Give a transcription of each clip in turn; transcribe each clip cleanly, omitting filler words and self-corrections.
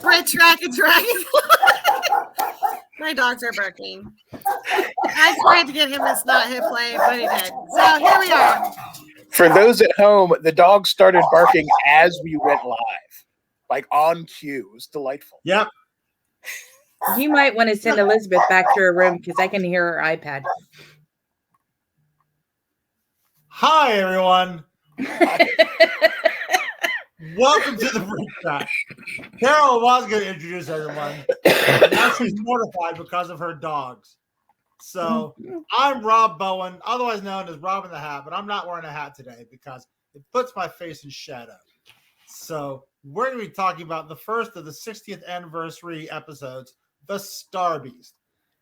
BritTrack and Dragon. My dogs are barking. I tried to get him to not hit play, but he did. So here we are. For those at home, the dogs started barking as we went live, like on cue. It was delightful. Yep. You might want to send Elizabeth back to her room because I can hear her iPad. Hi, everyone. Welcome to the BritTrack. Caro was going to introduce everyone. Now she's mortified because of her dogs. So I'm Rob Bowen, otherwise known as Rob in the Hat, but I'm not wearing a hat today because it puts my face in shadow. So we're going to be talking about the first of the 60th anniversary episodes, The Star Beast.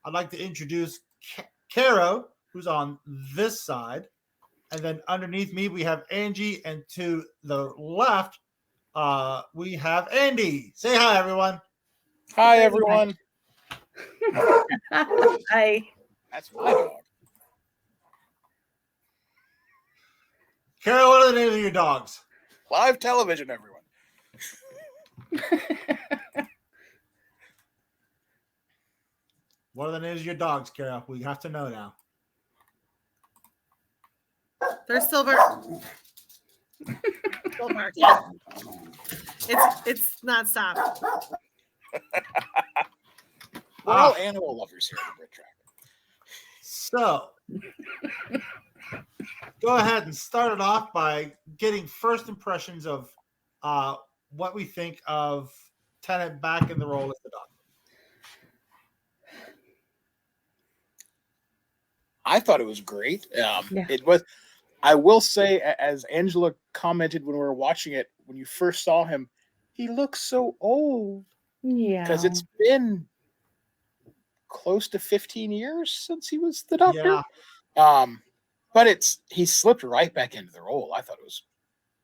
I'd like to introduce Caro, who's on this side. And then underneath me, we have Angie. And to the left, we have Andy. Say hi, everyone. Hi, everyone. Hi. That's my dog. Caro, what are the names of your dogs? Live television, everyone. What are the names of your dogs, Caro? We have to know now. They're silver. Silver. Yeah. It's not stop. We're all animal lovers here at the BritTrack. So, go ahead and start it off by getting first impressions of what we think of Tennant back in the role as the Doctor. I thought it was great. Yeah. It was. I will say, as Angela commented when we were watching it, when you first saw him, he looks so old. Yeah. Because it's been close to 15 years since he was the Doctor. Yeah. But he slipped right back into the role. I thought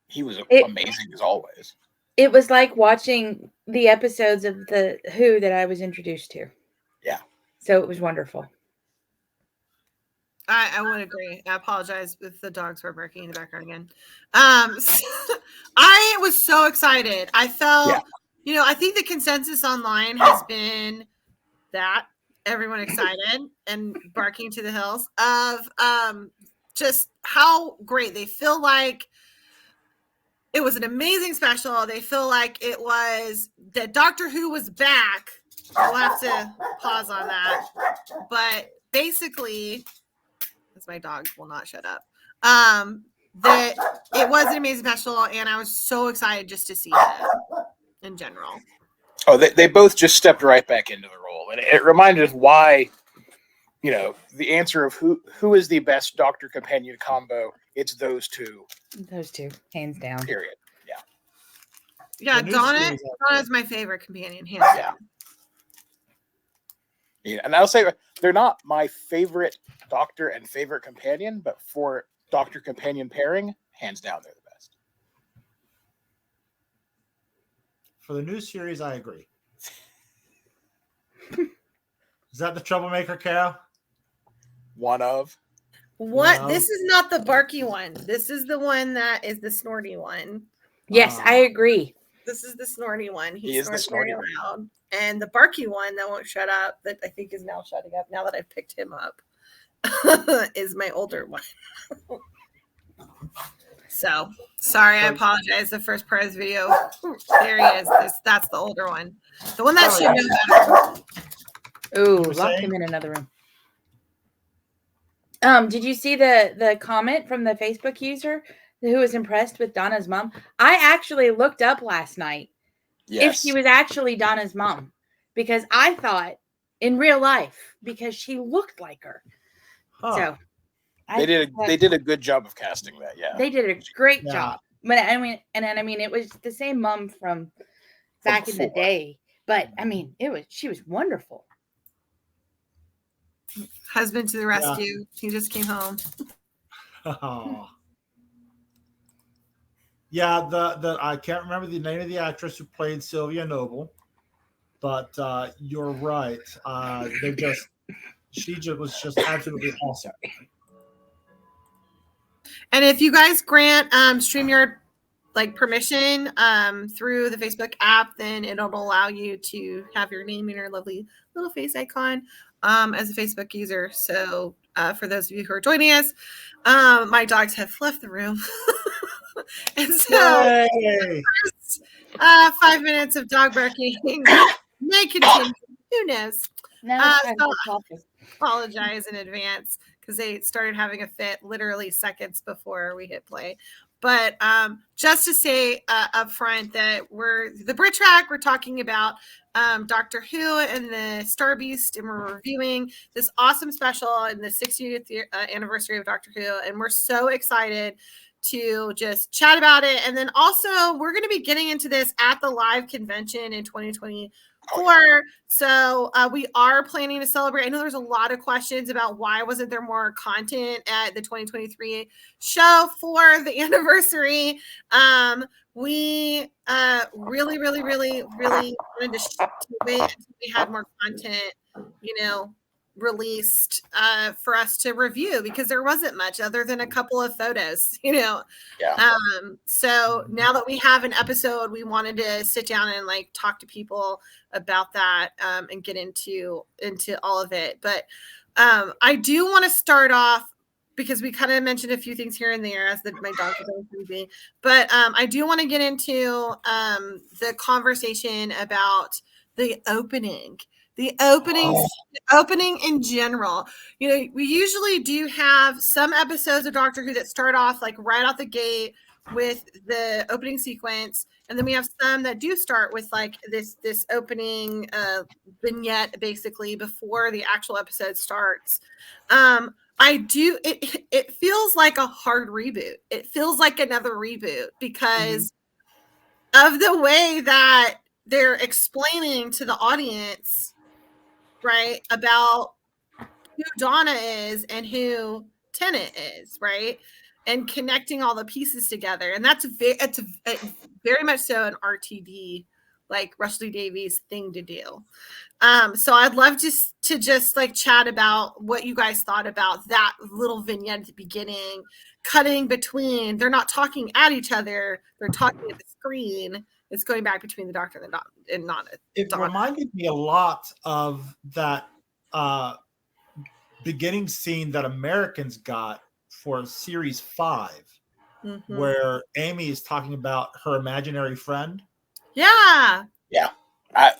he was amazing as always. It was like watching the episodes of the Who that I was introduced to. Yeah. So it was wonderful. I would agree. I apologize if the dogs were barking in the background again. I was so excited. I felt, I think the consensus online has been that everyone excited and barking to the hills of just how great they feel like it was an amazing special. They feel like it was that Doctor Who was back. We'll have to pause on that. But basically, my dog will not shut up. That it was an amazing special, and I was so excited just to see it in general. Oh, they both just stepped right back into the role, and it reminded us why, the answer of who is the best Doctor companion combo. It's those two. Those two, hands down. Period. Yeah, Donna is my favorite companion, hands down. Yeah, and I'll say they're not my favorite Doctor and favorite companion, but for Doctor companion pairing, hands down, they're the best. For the new series, I agree. Is that the troublemaker, Caro? One of. What? No. This is not the barky one. This is the one that is the snorty one. Yes, I agree. This is the snorty one. He is the snorty very loud. And the barky one that won't shut up, that I think is now shutting up now that I've picked him up, is my older one. So, sorry, I apologize. The first part of the video, there he is. That's the older one. The one that should know better. Ooh, locked him in another room. Did you see the comment from the Facebook user who was impressed with Donna's mom? I actually looked up last night if she was actually Donna's mom, because I thought in real life, because she looked like her. Huh. So they did a good job of casting that. Yeah, they did a great job. But I mean, it was the same mom from back in the day. But I mean, she was wonderful. Husband to the rescue. Yeah. He just came home. Oh. Yeah, the I can't remember the name of the actress who played Sylvia Noble, but you're right. She was just absolutely awesome. And if you guys grant StreamYard like permission through the Facebook app, then it'll allow you to have your name and your lovely little face icon as a Facebook user. So for those of you who are joining us, my dogs have left the room. And so 5 minutes of dog barking may continue. Who knows? No, so apologize in advance because they started having a fit literally seconds before we hit play. But just to say up front that the BritTrack, we're talking about Doctor Who and the Star Beast, and we're reviewing this awesome special in the 60th anniversary of Doctor Who, and we're so excited to just chat about it. And then also we're going to be getting into this at the live convention in 2024. So we are planning to celebrate. I know there's a lot of questions about why wasn't there more content at the 2023 show for the anniversary. We really wanted to wait until we had more content, released for us to review, because there wasn't much other than a couple of photos, so now that we have an episode, we wanted to sit down and like talk to people about that and get into all of it. But I do want to start off, because we kind of mentioned a few things here and there as my dog was always creepy, but I do want to get into the conversation about the opening. The opening in general. We usually do have some episodes of Doctor Who that start off like right out the gate with the opening sequence, and then we have some that do start with like this opening vignette basically before the actual episode starts. It feels like a hard reboot. It feels like another reboot because of the way that they're explaining to the audience, right, about who Donna is and who Tennant is, right, and connecting all the pieces together. And it's very much so an RTD, like Russell T Davies thing to do. So I'd love to just like chat about what you guys thought about that little vignette at the beginning, cutting between. They're not talking at each other; they're talking at the screen. It's going back between the Doctor and not. It reminded me a lot of that beginning scene that Americans got for series 5, where Amy is talking about her imaginary friend. Yeah. I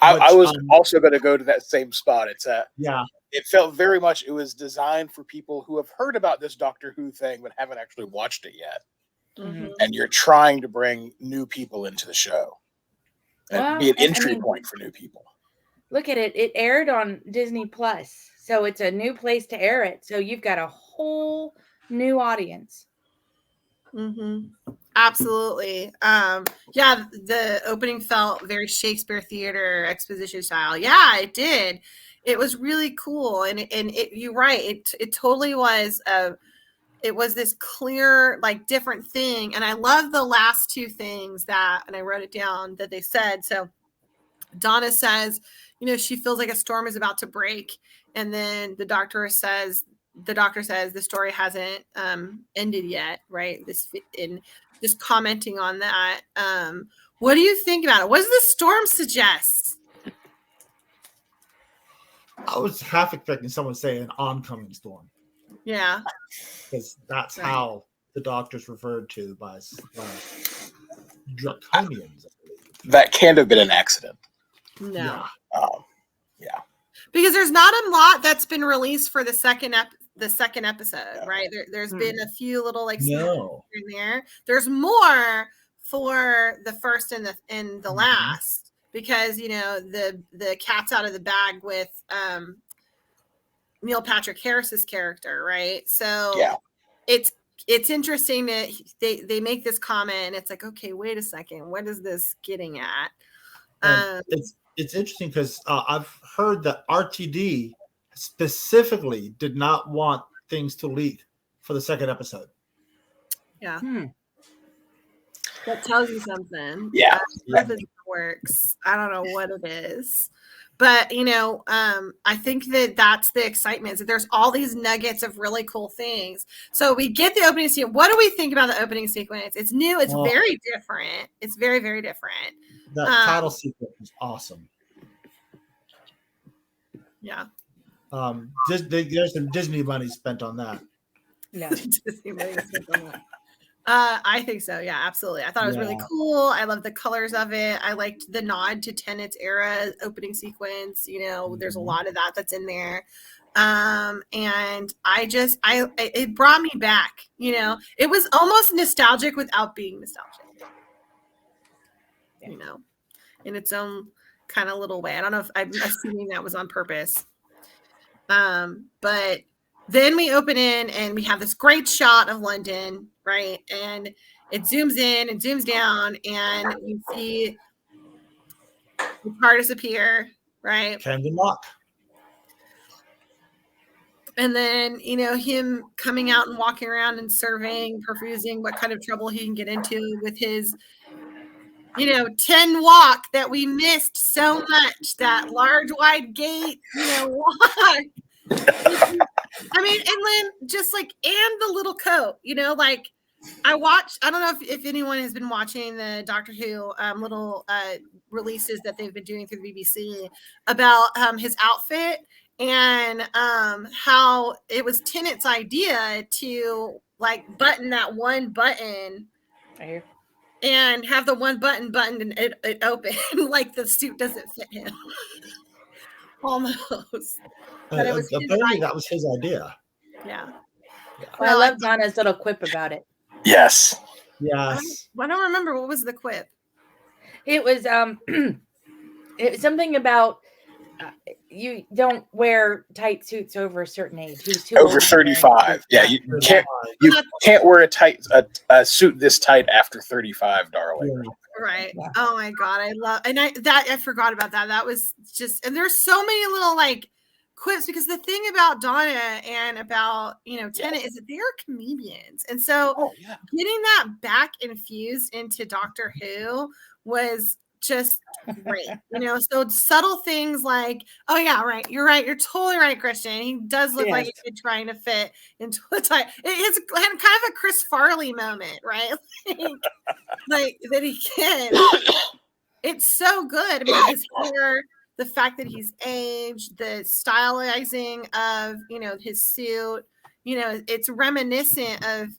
was also going to go to that same spot. It felt very much, it was designed for people who have heard about this Doctor Who thing but haven't actually watched it yet. And you're trying to bring new people into the show and be an entry point for new people. Look at it. It aired on Disney Plus, so it's a new place to air it. So you've got a whole new audience. Absolutely. The opening felt very Shakespeare theater exposition style. Yeah, it did. It was really cool. And you're right. It totally was it was this clear, like different thing. And I love the last two things and I wrote it down that they said. So Donna says, she feels like a storm is about to break. And then the doctor says the story hasn't ended yet. Right. In just commenting on that. What do you think about it? What does the storm suggest? I was half expecting someone to say an oncoming storm. Yeah. Because that's how the Doctor's referred to by draconians. That can't have been an accident. No. Yeah. Because there's not a lot that's been released for the second episode, right? There's been a few little like in there. There's more for the first and the last, because the cat's out of the bag with Neil Patrick Harris's character, right? So it's interesting that they make this comment and it's like, okay, wait a second, what is this getting at? It's interesting because I've heard that RTD specifically did not want things to leak for the second episode. Yeah. That tells you something. Yeah. Nothing works. I don't know what it is. But I think that's the excitement, is that there's all these nuggets of really cool things. So we get the opening sequence. What do we think about the opening sequence? It's new. It's very different. It's very, very different. That title sequence is awesome. Yeah. There's some Disney money spent on that. Yeah. Disney money spent on that. I think so. Yeah, absolutely. I thought it was really cool. I love the colors of it. I liked the nod to Tenet's era opening sequence. There's a lot of that's in there. And it brought me back. It was almost nostalgic without being nostalgic. In its own kind of little way. I don't know if I'm assuming that was on purpose. But then we open in and we have this great shot of London, right? And it zooms in and zooms down, and you see the TARDIS appear, right? Camden Lock. And then, him coming out and walking around and perfusing what kind of trouble he can get into with his, 10 walk that we missed so much, that large, wide gate, walk. I mean, and then just and the little coat, I don't know if anyone has been watching the Doctor Who little releases that they've been doing through the BBC about his outfit, and how it was Tennant's idea to button that one button right here and have the one button buttoned and it open like the suit doesn't fit him. Almost. But apparently that was his idea. Yeah. Well, I love Donna's little quip about it. Yes. I don't remember, what was the quip. It was it was something about you don't wear tight suits over a certain age. He's too over 35. Yeah, you can't wear a suit this tight after 35, darling. Yeah. Right. Yeah. Oh my God. I forgot about that. That was just, and there's so many little quips, because the thing about Donna and about, Tennant is that they are comedians. And so getting that back infused into Doctor Who was just great. So subtle things like, oh yeah, right. You're right. You're totally right, Christian. He does look like he's trying to fit into a tie. It's kind of a Chris Farley moment, right? like that he can. It's so good. I mean, his hair, the fact that he's aged, the stylizing of, his suit, it's reminiscent of,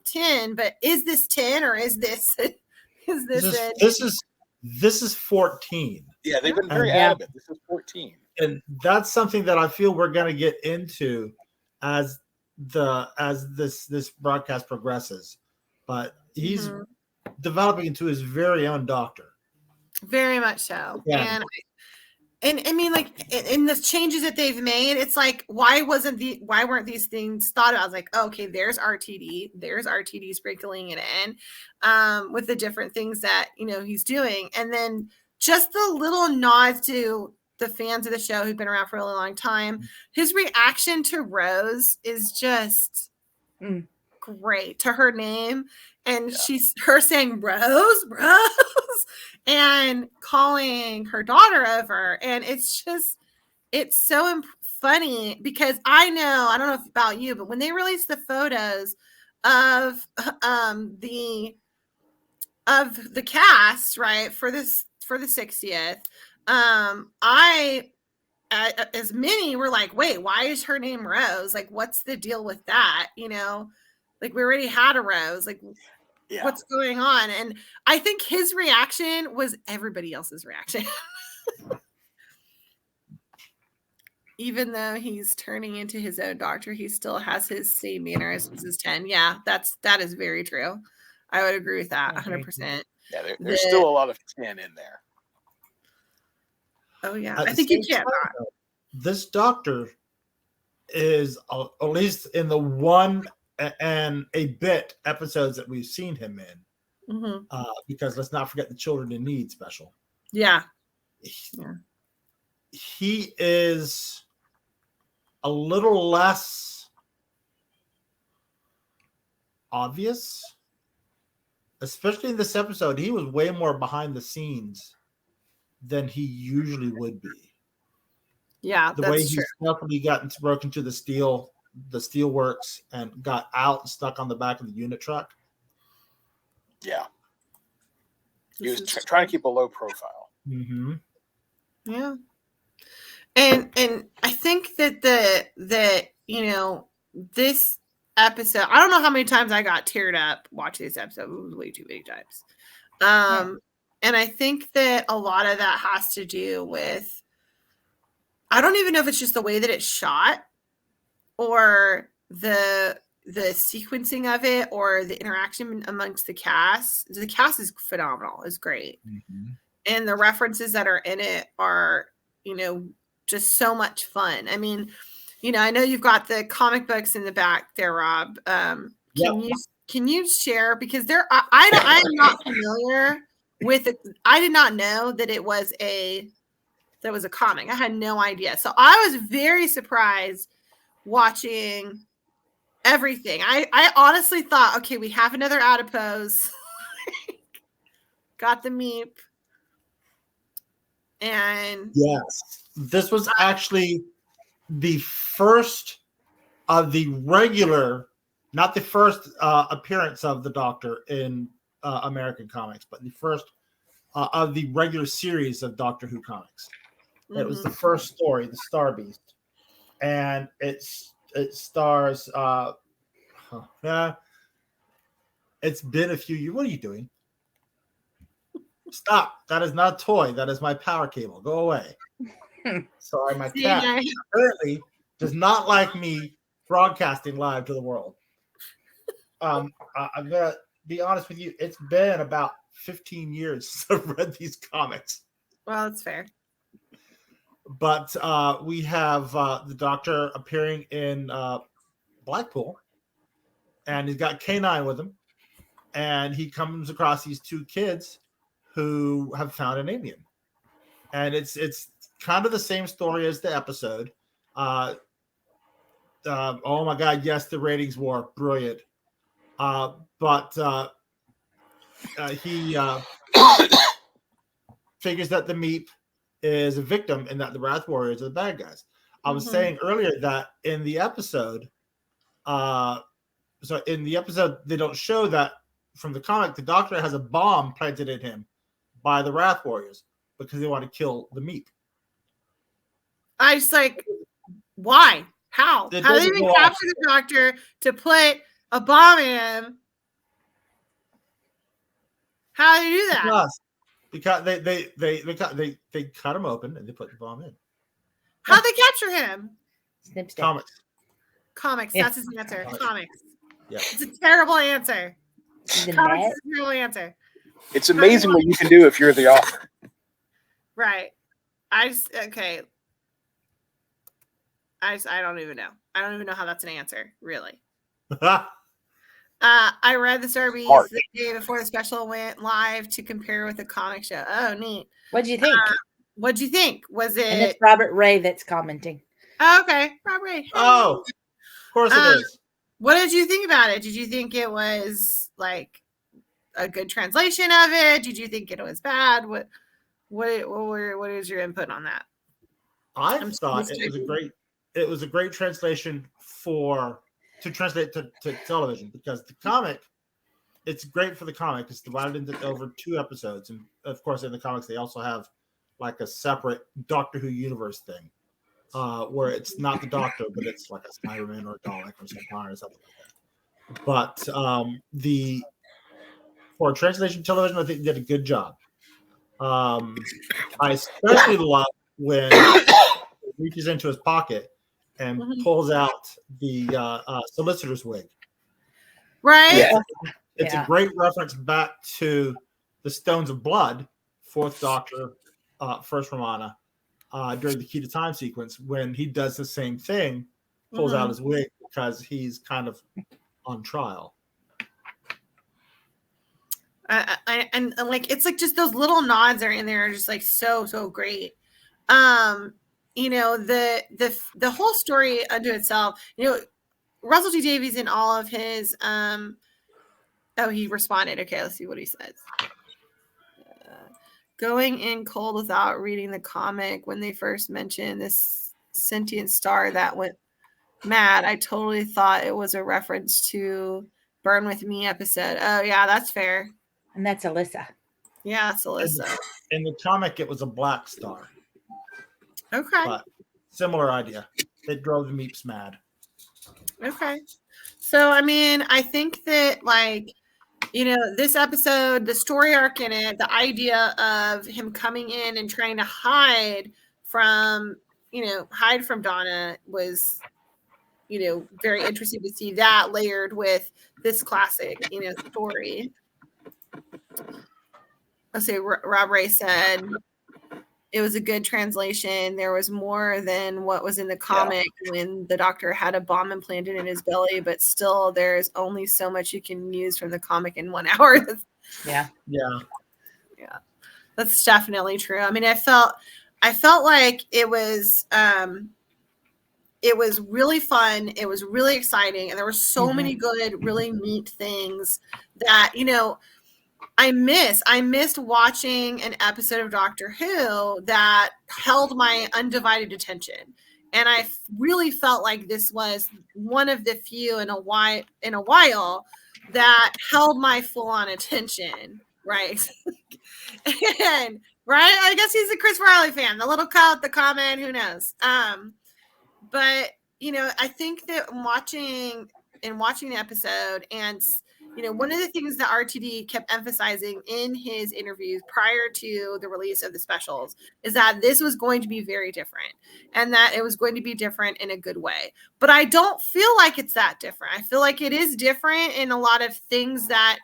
10, but is this 10 or is this, this is 14. Yeah, they've been very adamant. This is 14. And that's something that I feel we're going to get into as this broadcast progresses. But he's developing into his very own Doctor. Very much so. Yeah. And I mean, in the changes that they've made, it's why weren't these things thought about? I was like, oh, okay, there's RTD sprinkling it in with the different things that, he's doing. And then just the little nods to the fans of the show who've been around for a really long time. His reaction to Rose is just great, to her name. And her saying Rose, and calling her daughter over. And it's so funny, because I don't know about you, but when they released the photos of the cast, right, for the 60th, as many were like, wait, why is her name Rose? What's the deal with that? We already had a Rose. What's going on? And I think his reaction was everybody else's reaction. Even though he's turning into his own Doctor, he still has his same manner as Mrs. 10. Yeah, that is very true. I would agree with that 100%. Yeah, there's still a lot of 10 in there. Oh yeah, I think you can't. This Doctor is, at least in the one and a bit episodes that we've seen him in, because let's not forget the Children in Need special. Yeah. He is a little less obvious, especially in this episode. He was way more behind the scenes than he usually would be. Yeah, the way he stealthily broke into the steel works and got out and stuck on the back of the unit truck. Yeah. He was trying to keep a low profile. Mm-hmm. Yeah. And I think that this episode, I don't know how many times I got teared up watching this episode. It was way too many times. And I think that a lot of that has to do with, I don't even know if it's just the way that it's shot or the sequencing of it or the interaction amongst the cast. The cast is phenomenal. It's great. Mm-hmm. And the references that are in it are, just so much fun. I mean, I know you've got the comic books in the back there, Rob. Can you share, because I am not familiar with it. I did not know that it was a comic. I had no idea. So I was very surprised watching everything. I honestly thought, okay, we have another adipose. Got the meep. And yes, this was actually the first of the regular, not the first appearance of the Doctor in American comics, but the first of the regular series of Doctor Who comics. Mm-hmm. It was the first story, the Star Beast, and it stars. It's been a few years. What are you doing? Stop! That is not a toy. That is my power cable. Go away. Sorry, my cat apparently does not like me broadcasting live to the world. I'm gonna be honest with you. It's been about 15 years since I've read these comics. Well, that's fair. But we have the Doctor appearing in Blackpool, and he's got K9 with him, and he comes across these two kids who have found an alien, and it's kind of the same story as the episode. Oh my God, yes, the ratings war, brilliant. But he figures that the Meep is a victim and that the Wrath Warriors are the bad guys. I was saying earlier that in the episode, they don't show that from the comic. The Doctor has a bomb planted in him by the Wrath Warriors because they want to kill the Meep. I just why? How? How did they even capture the Doctor to put a bomb in him? How do they do that? Because they cut him open and they put the bomb in. How'd they capture him? Snip, snip. Comics. That's his answer. Comics. Yeah. It's a terrible answer. Comics is a terrible answer. It's amazing what you can do if you're the author. Right. I don't even know. I don't even know how that's an answer, really. I read the Star Beast the day before the special went live to compare with the comic show. Oh, neat. What'd you think? What'd you think? Was it? And it's Robert Ray that's commenting. Oh, okay, Robert Ray. Oh, of course it is. What did you think about it? Did you think it was a good translation of it? Did you think it was bad? What is your input on that? I thought it was a great translation to translate to television, because the comic, it's great for the comic. It's divided into over 2 episodes, and of course in the comics they also have a separate Doctor Who universe thing, where it's not the Doctor, but it's like a Spider-Man or a Dalek or something like that. But for translation television, I think they did a good job. I especially love when he reaches into his pocket and pulls out the solicitor's wig. Right. Yeah. It's a great reference back to the Stones of Blood, 4th Doctor, First Romana, during the Key to Time sequence, when he does the same thing, pulls out his wig because he's kind of on trial. And it's just those little nods are in there are just so great. The whole story unto itself, Russell T Davies in all of his he responded. Okay, let's see what he says. Going in cold without reading the comic when they first mentioned this sentient star that went mad. I totally thought it was a reference to Burn With Me episode. Oh, yeah, that's fair. And that's Alyssa. Yeah, it's Alyssa. In the comic, it was a black star. Okay. But similar idea. It drove the Meeps mad. Okay. So, I mean, I think that, like, you know, this episode, the story arc in it, the idea of him coming in and trying to hide from Donna was, you know, very interesting to see that layered with this classic, you know, story. Let's see, Rob Ray said it was a good translation. There was more than what was in the comic when the Doctor had a bomb implanted in his belly, but still there's only so much you can use from the comic in 1 hour. Yeah. That's definitely true. I mean, I felt like it was really fun. It was really exciting. And there were so many good, really neat things that, you know, I missed watching an episode of Doctor Who that held my undivided attention. And I really felt like this was one of the few in a while that held my full on attention. Right. And right. I guess he's a Chris Farley fan, the little cut, the comment, who knows? But you know, I think that watching the episode, and you know, one of the things that RTD kept emphasizing in his interviews prior to the release of the specials is that this was going to be very different, and that it was going to be different in a good way. But I don't feel like it's that different. I feel like it is different in a lot of things, that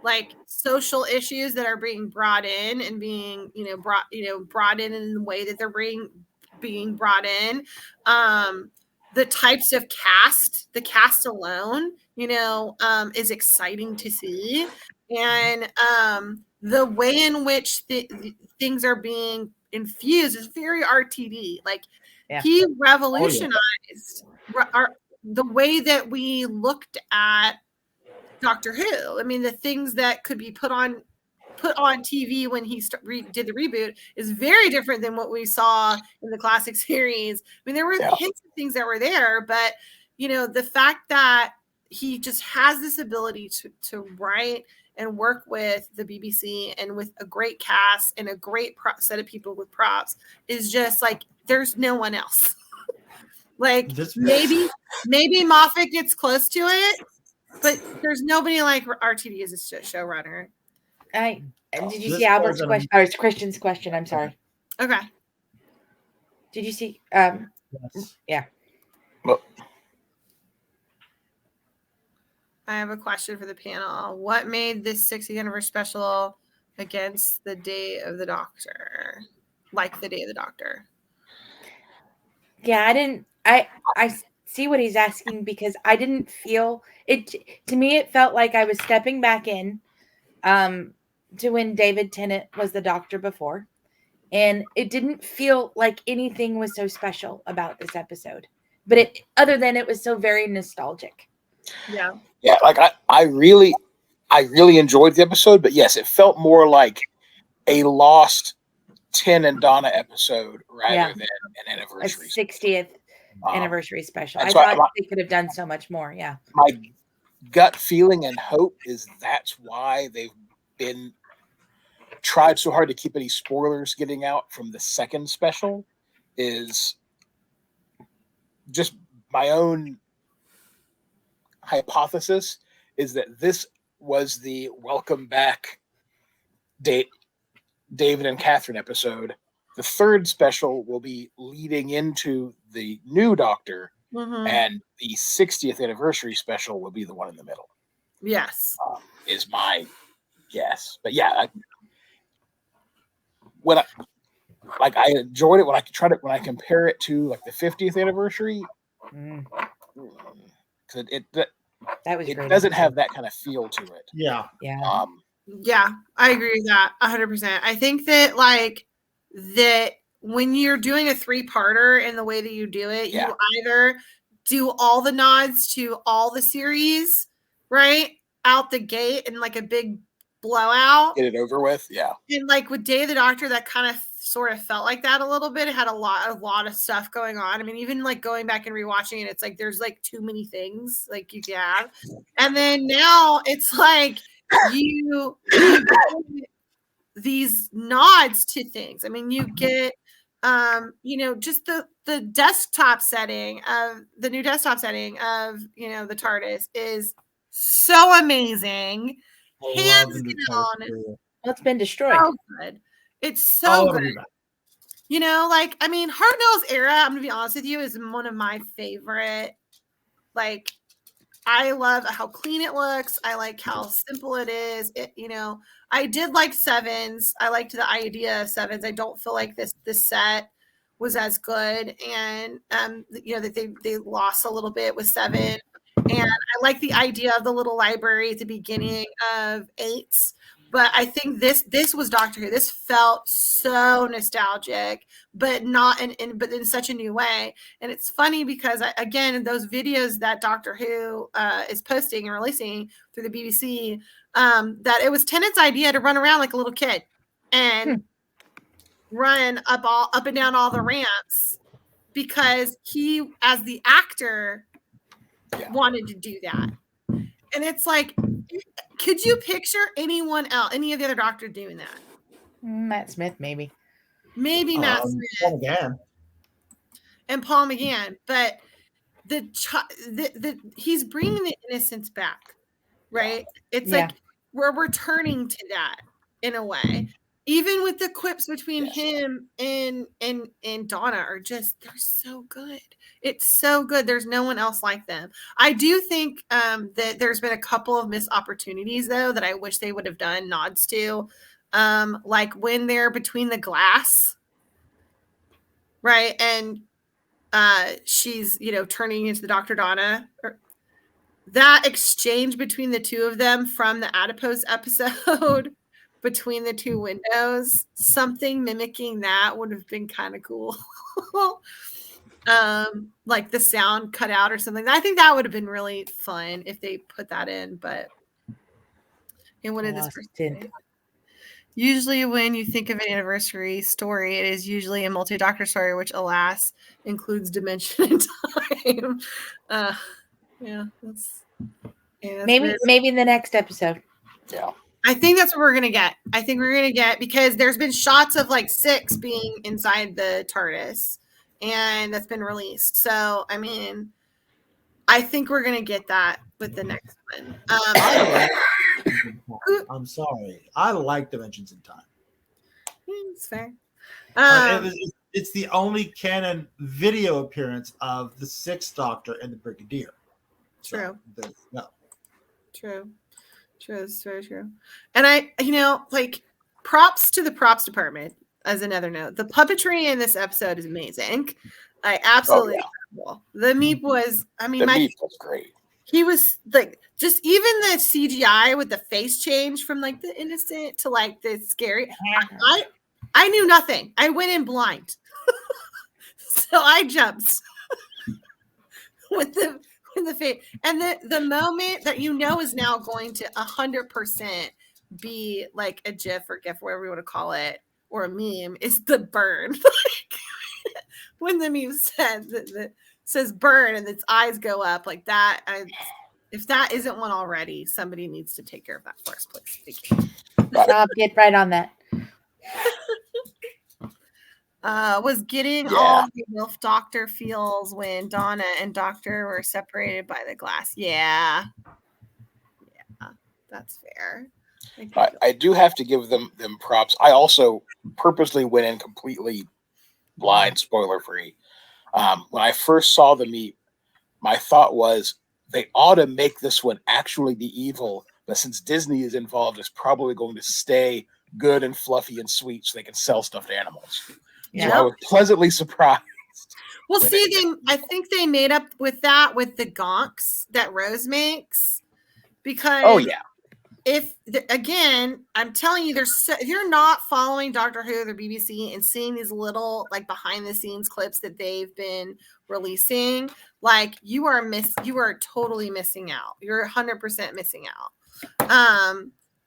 like social issues that are being brought in and being, you know, brought in the way that they're being brought in. The types of the cast alone, you know, is exciting to see. And the way in which things are being infused is very RTD. Like, he revolutionized the way that we looked at Doctor Who. I mean, the things that could be put on TV when he did the reboot is very different than what we saw in the classic series. I mean, there were hints of things that were there, but you know, the fact that he just has this ability to write and work with the BBC and with a great cast and a great set of people with props is just like, there's no one else. Like, maybe Moffat gets close to it, but there's nobody like RTD as a showrunner. Did you see Albert's question, or Christian's question? I'm sorry. Okay. Did you see? Yes. Yeah. Well, I have a question for the panel. What made this 60th anniversary special against the Day of the Doctor? Like the Day of the Doctor? Yeah, I see what he's asking, because I didn't feel it. To me, it felt like I was stepping back in to when David Tennant was the Doctor before. And it didn't feel like anything was so special about this episode. But other than it was so very nostalgic. Yeah. Yeah, like I really enjoyed the episode, but yes, it felt more like a lost Tin and Donna episode rather than an anniversary. A 60th anniversary special. I thought they could have done so much more. Yeah. My gut feeling and hope is that's why they've been tried so hard to keep any spoilers getting out from the second special. Is just my own hypothesis is that this was the welcome back David and Catherine episode. The third special will be leading into the new Doctor, and the 60th anniversary special will be the one in the middle. Yes, is my guess. But yeah, I enjoyed it when I compare it to like the 50th anniversary. Because it doesn't have that kind of feel to it. Yeah. Yeah, I agree with that 100%. I think that that when you're doing a 3-parter in the way that you do it, you either do all the nods to all the series right out the gate and like a big blowout, get it over with. Yeah. And like with Day of the Doctor, that kind of sort of felt like that a little bit. It had a lot of stuff going on. I mean, even like going back and rewatching it, it's like there's like too many things like you can have. And then now it's like you get these nods to things. I mean, you get just the desktop setting of the new desktop setting of the TARDIS is so amazing. Hands down. It's been destroyed. So good. It's so good. Like, I mean, Hartnell's era, I'm gonna be honest with you, is one of my favorite. Like, I love how clean it looks. I like how simple it is. I did like Sevens. I liked the idea of Sevens. I don't feel like this set was as good, and that they lost a little bit with Seven. And I like the idea of the little library at the beginning of Eight. But I think this was Doctor Who. This felt so nostalgic, but not but in such a new way. And it's funny because again, those videos that Doctor Who is posting and releasing through the BBC, that it was Tennant's idea to run around like a little kid and run up and down all the ramps because he, as the actor, wanted to do that. And it's like, could you picture anyone else, any of the other Doctors doing that? Matt Smith, maybe Matt Smith, Paul McGann. and Paul McGann. But he's bringing the innocence back, right? It's like we're returning to that in a way. Even with the quips between him and Donna are just, they're so good. It's so good. There's no one else like them. I do think that there's been a couple of missed opportunities, though, that I wish they would have done nods to. Like when they're between the glass, right? And she's, turning into the Dr. Donna. That exchange between the two of them from the Adipose episode between the two windows, something mimicking that would have been kind of cool. Like the sound cut out or something. I think that would have been really fun if they put that in, but what did this person say? Usually when you think of an anniversary story, it is usually a multi-doctor story, which alas includes dimension and time. Maybe in the next episode. Yeah. I think that's what we're going to get. I think we're going to get, because there's been shots of like 6 being inside the TARDIS, and that's been released. So, I mean, I think we're going to get that with the next one. I'm sorry. I like Dimensions in Time. It's fair. It's the only canon video appearance of the 6th Doctor and the Brigadier. True. So, True. It's very true. And like, props to the props department as another note. The puppetry in this episode is amazing. I absolutely incredible. The Meep was, Meep was great. He was like, just even the CGI with the face change from like the innocent to like the scary. I knew nothing. I went in blind. So I jumped with the face, and the moment that is now going to 100% be like a GIF or GIF, whatever you want to call it, or a meme, is the burn. Like, when the meme says burn and its eyes go up like that. If that isn't one already, somebody needs to take care of that first, please. Thank you. I'll get right on that. Was getting all the MILF Doctor feels when Donna and Doctor were separated by the glass. Yeah, that's fair. I do have to give them props. I also purposely went in completely blind, spoiler free. When I first saw the Meep, my thought was they ought to make this one actually be evil, but since Disney is involved, it's probably going to stay good and fluffy and sweet so they can sell stuffed animals. Yeah. So I was pleasantly surprised. Well, see, I think they made up with that with the gonks that Rose makes, because again, I'm telling you, if you're not following Doctor Who or the BBC and seeing these little like behind the scenes clips that they've been releasing, like you are totally missing out. You're 100% missing out.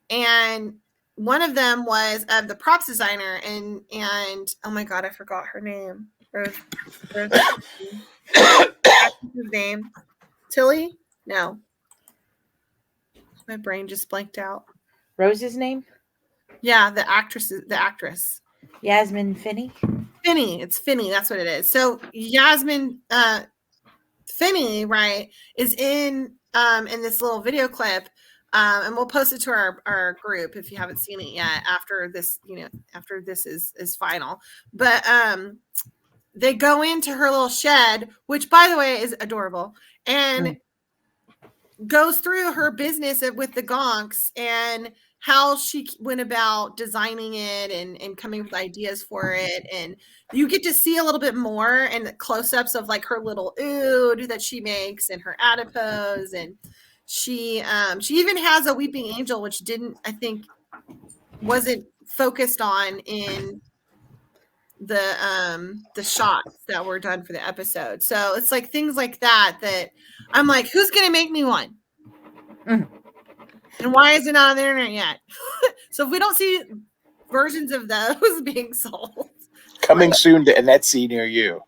And one of them was of the props designer, and oh my god, I forgot her name. What's his name? Tilly? No. My brain just blanked out. Rose's name? Yeah, the actress. Yasmin Finney. Finney. It's Finney. That's what it is. So Yasmin Finney, right, is in this little video clip. And we'll post it to our group if you haven't seen it yet after this, after this is final. But they go into her little shed, which by the way is adorable, and goes through her business with the gonks and how she went about designing it and coming up with ideas for it. And you get to see a little bit more and close-ups of like her little ood that she makes and her adipose. And she even has a weeping angel, which wasn't focused on in the shots that were done for the episode. So it's like things like that I'm like, who's gonna make me one? And why is it not on the internet yet? So if we don't see versions of those being sold, coming soon to an Etsy near you.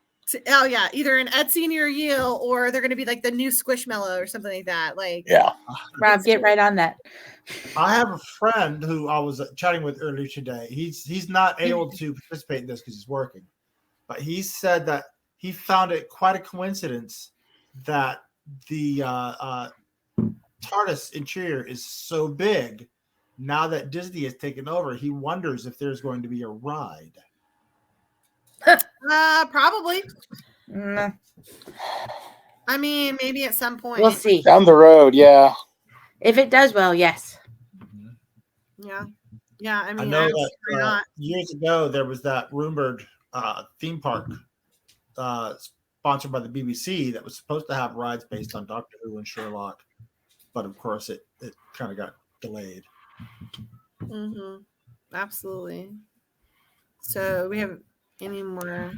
Oh yeah, either an Etsy near you, or they're going to be like the new Squishmallow or something like that. Like, yeah, Rob, get right on that. I have a friend who I was chatting with earlier today. He's not able to participate in this because he's working, but he said that he found it quite a coincidence that the TARDIS interior is so big. Now that Disney has taken over, he wonders if there's going to be a ride. Probably. I mean, maybe at some point. We'll see. Down the road, yeah. If it does well, yes. Yeah. Yeah, I mean, I know that years ago there was that rumored theme park sponsored by the BBC that was supposed to have rides based on Doctor Who and Sherlock, but of course it kind of got delayed. Absolutely. So we have any more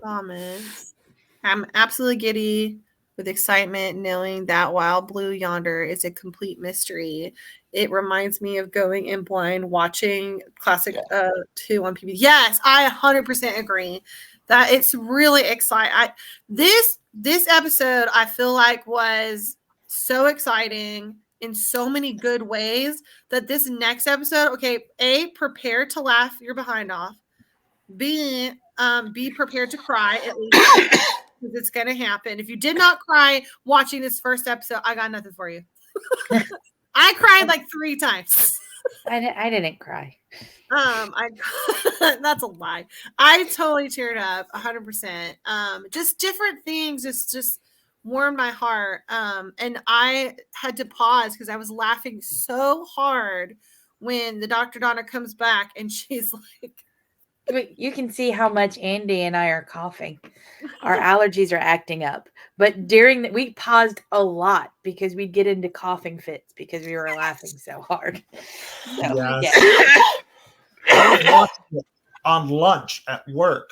comments? I'm absolutely giddy with excitement knowing that Wild Blue yonder is a complete mystery. It reminds me of going in blind watching classic 2 on PBS. Yes, I 100% agree that it's really exciting. This episode I feel like was so exciting in so many good ways that this next episode, okay, A, prepare to laugh your behind off. B, be prepared to cry at least because it's going to happen. If you did not cry watching this first episode, I got nothing for you. I cried like 3 times. I didn't cry. That's a lie. I totally teared up 100%. Just different things just warmed my heart. And I had to pause because I was laughing so hard when the Dr. Donna comes back and she's like, you can see how much Andy and I are coughing. Our allergies are acting up. But we paused a lot because we'd get into coughing fits because we were laughing so hard. So, I was watching it on lunch at work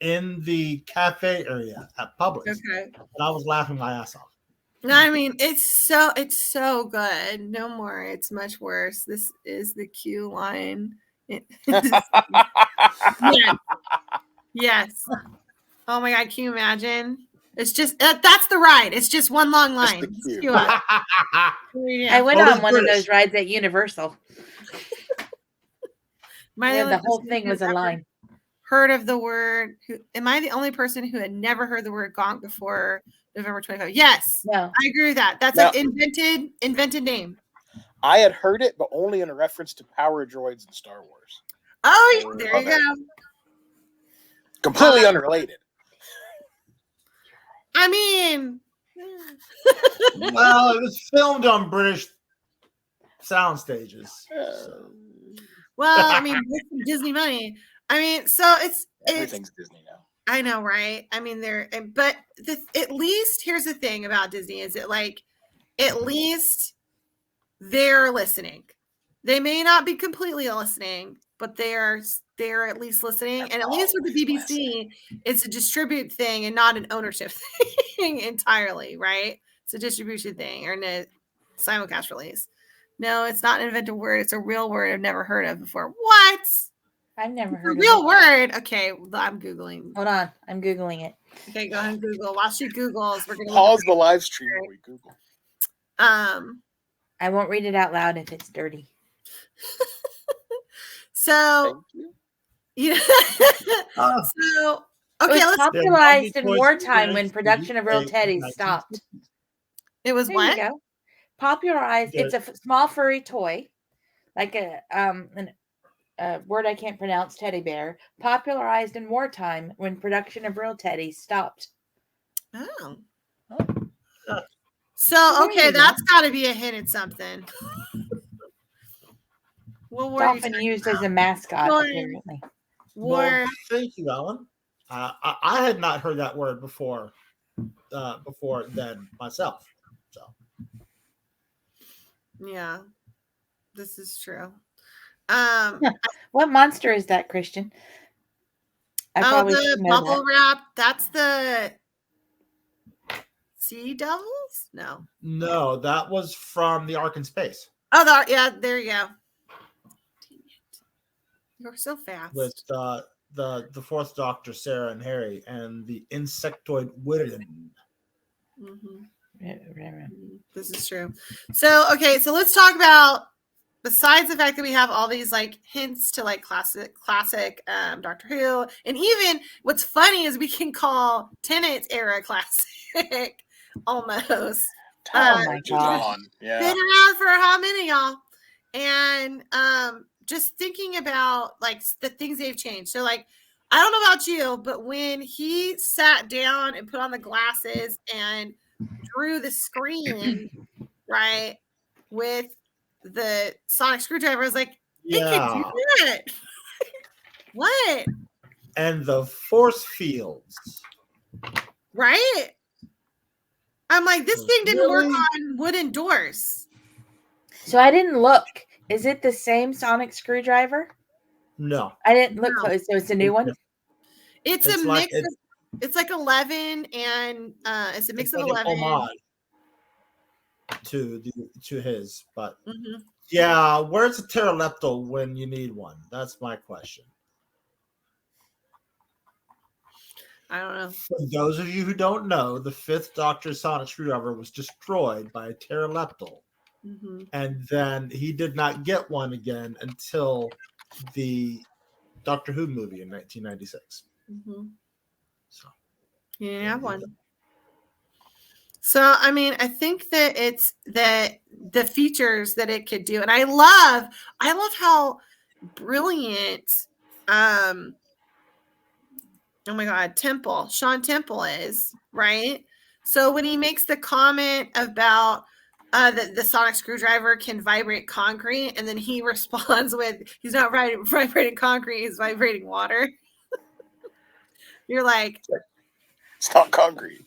in the cafe area at Publix. Okay. And I was laughing my ass off. I mean, it's so good. No more. It's much worse. This is the Q line. Yes. Oh my god, can you imagine? It's just that's the ride. It's just one long line. I went on one of those rides at Universal. The whole thing was a line. Heard of the word? Am I the only person who had never heard the word gonk before November 25? Yes. No. I agree with that. That's an invented name. I had heard it, but only in a reference to Power Droids in Star Wars. Oh, there you go. Completely unrelated. I mean, well, it was filmed on British sound stages. So. Well, I mean, with Disney money. I mean, so everything's Disney now. I know, right? I mean, but at least here's the thing about Disney is it like at least they're listening. They may not be completely listening, but they're at least listening. And at least with the BBC, it's a distribute thing and not an ownership thing entirely, right? It's a distribution thing or a simulcast release. No, it's not an invented word. It's a real word I've never heard of before. What? I've never heard of it. Real word. Okay, I'm Googling. Hold on. I'm Googling it. Okay, go ahead and Google. While she Googles, we're going to pause the live stream while we Google. I won't read it out loud if it's dirty. So, yeah. So, okay, it was popularized in wartime when production of real teddies stopped. It was there what? You go. Popularized. It's a small furry toy, like a word I can't pronounce. Teddy bear. Popularized in wartime when production of real teddies stopped. Oh. So okay, that's got to be a hint at something. What were often used as a mascot, apparently. Well, thank you, Ellen. I had not heard that word before then myself. So yeah, this is true. What monster is that, Christian? The bubble wrap. That's the Sea Devils. No, that was from the Ark in Space. Oh, yeah, there you go. You're so fast. With the fourth Doctor, Sarah and Harry, and the insectoid Widden. This is true. So, okay, so let's talk about, besides the fact that we have all these like hints to like classic Doctor Who, and even what's funny is we can call Tennant's era classic almost. Oh my god! Yeah. Been around for how many, y'all? And just thinking about like the things they've changed. So like, I don't know about you, but when he sat down and put on the glasses and drew the screen, right, with the sonic screwdriver, I was like, it can do that. What? And the force fields. Right? I'm like, this thing didn't work on wooden doors. So I didn't look. Is it the same sonic screwdriver? No. I didn't look close. So it's a new one? It's a mix of, it's like 11 and it's a mix of 11. To his, but yeah, where's the pteroleptal when you need one? That's my question. I don't know. For those of you who don't know, the fifth Doctor's sonic screwdriver was destroyed by a pteroleptal. And then he did not get one again until the Doctor Who movie in 1996. So he didn't have one. So I mean, I think that it's that the features that it could do, and I love how brilliant oh my god, Sean Temple is, right? So when he makes the comment about the sonic screwdriver can vibrate concrete, and then he responds with, he's not vibrating concrete, he's vibrating water. You're like, it's not concrete.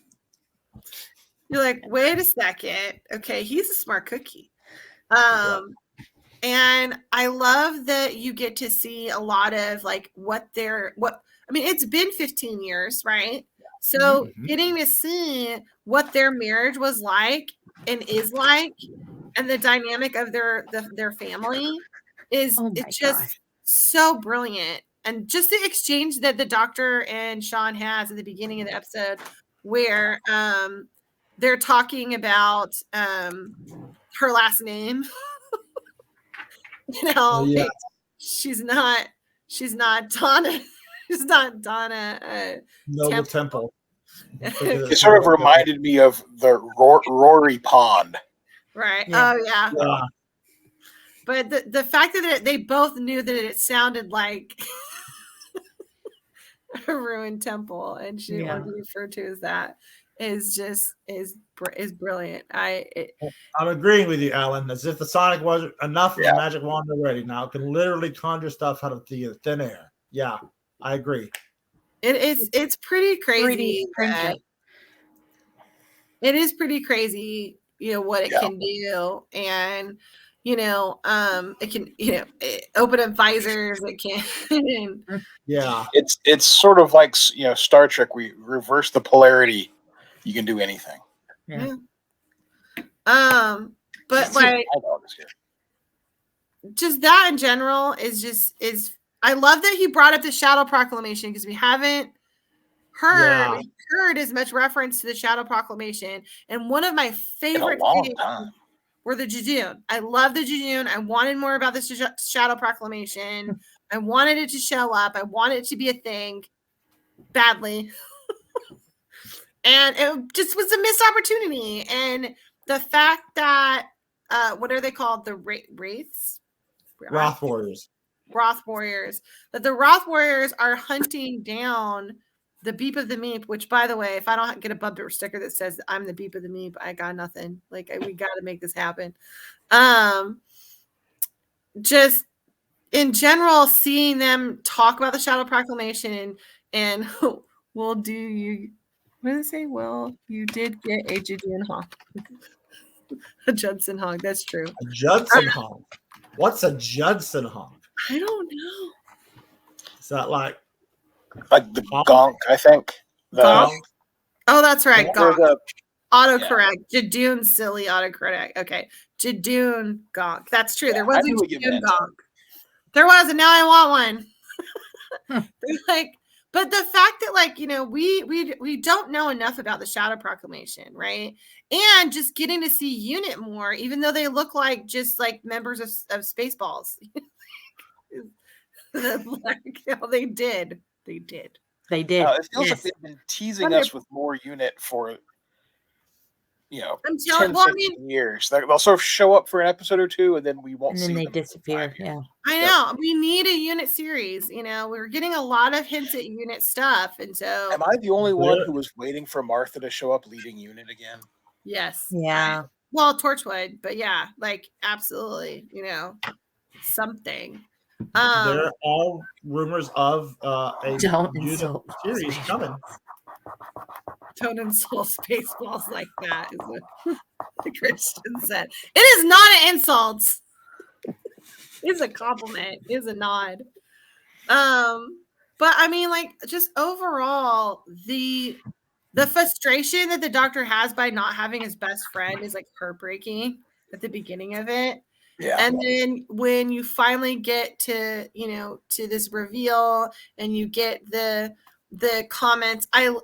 You're like, wait a second. Okay, he's a smart cookie. And I love that you get to see a lot of like it's been 15 years, right? So getting to see what their marriage was like and is like, and the dynamic of their family is just so brilliant. And just the exchange that the Doctor and Sean has at the beginning of the episode, where they're talking about her last name. She's not Donna. She's not Donna. Noble Temple. It sort of reminded me of the Rory Pond. Right. Yeah. Oh yeah. But the fact that they both knew that it sounded like a ruined temple, and she didn't want to be referred to as that, is brilliant. I'm agreeing with you, Alan. As if the Sonic wasn't enough of the magic wand already. Now it can literally conjure stuff out of the thin air. Yeah, I agree. It's pretty crazy. It is pretty crazy, what it can do, and it can open up visors. It can. Yeah, it's sort of like Star Trek. We reverse the polarity. You can do anything. Yeah. But like, just that in general is I love that he brought up the Shadow Proclamation because we haven't heard as much reference to the Shadow Proclamation. And one of my favorite things were the Judoon. I love the Judoon. I wanted more about the Shadow Proclamation. I wanted it to show up. I wanted it to be a thing badly. And it just was a missed opportunity. And the fact that, what are they called? The Wraiths? Wrath Warriors. Wrath Warriors. That the Wrath Warriors are hunting down the Beep of the Meep, which, by the way, if I don't get a bumper sticker that says I'm the Beep of the Meep, I got nothing. Like, we got to make this happen. Just in general, seeing them talk about the Shadow Proclamation and well, do you, what did it say? Well, you did get a Judean Hawk. A Judson Hawk, that's true. A Judson Hawk. What's a Judson Hawk? I don't know. Is that like the gonk, I think. Gonk? Oh, that's right. Gonk. Autocorrect. Yeah. Jadoon, silly autocorrect. Okay. Jadoon Gonk. That's true. There was a Jadoon Gonk. There was, and now I want one. Like, but the fact that, like, you know, we don't know enough about the Shadow Proclamation, right? And just getting to see Unit more, even though they look like just like members of Spaceballs. Like, you know, they did. It feels like they've been teasing us with more Unit for, you know, 10, 15 years. They'll sort of show up for an episode or two, and then we won't see them. And then they disappear. Yeah, I know. We need a Unit series. You know, we're getting a lot of hints at Unit stuff, and so. Am I the only one who was waiting for Martha to show up leading Unit again? Yes. Yeah. Well, Torchwood, but yeah, like absolutely. You know, something. There are rumors of a Unit series coming. Don't insult Spaceballs like that, is what Christian said. It is not an insult. It's a compliment. It's a nod. But I mean, like, just overall, the frustration that the Doctor has by not having his best friend is like heartbreaking at the beginning of it. Yeah. And then when you finally get to, you know, to this reveal and you get the comments, I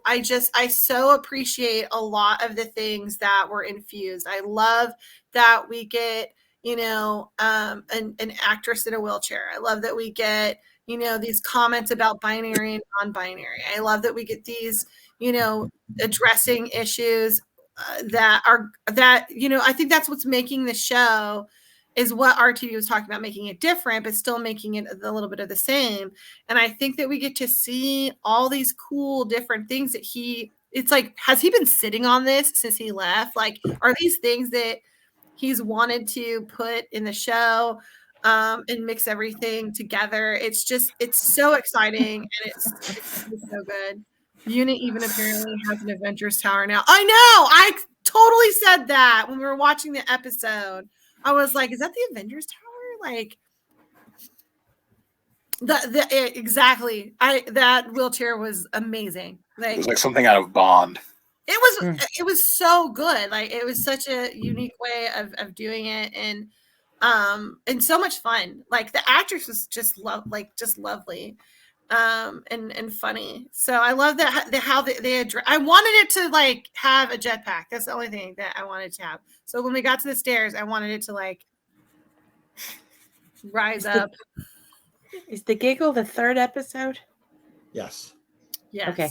so appreciate a lot of the things that were infused. I love that we get, you know, an actress in a wheelchair. I love that we get, you know, these comments about binary and non-binary. I love that we get these, you know, addressing issues that, you know, I think that's what's making the show is what RTV was talking about, making it different, but still making it a little bit of the same. And I think that we get to see all these cool different things that it's like, has he been sitting on this since he left? Like, are these things that he's wanted to put in the show and mix everything together? It's so exciting. And it's so good. Unit even apparently has an Avengers Tower now. I know. I totally said that when we were watching the episode. I was like, is that the Avengers Tower? Like, exactly. That wheelchair was amazing. Like, it was like something out of Bond. It was so good. Like, it was such a unique way of doing it, and so much fun. Like, the actress was just lovely. And funny. So I love that how they address. I wanted it to like have a jetpack. That's the only thing that I wanted to have. So when we got to the stairs, I wanted it to like rise up. Is the giggle the third episode? Yes. Yes. Okay.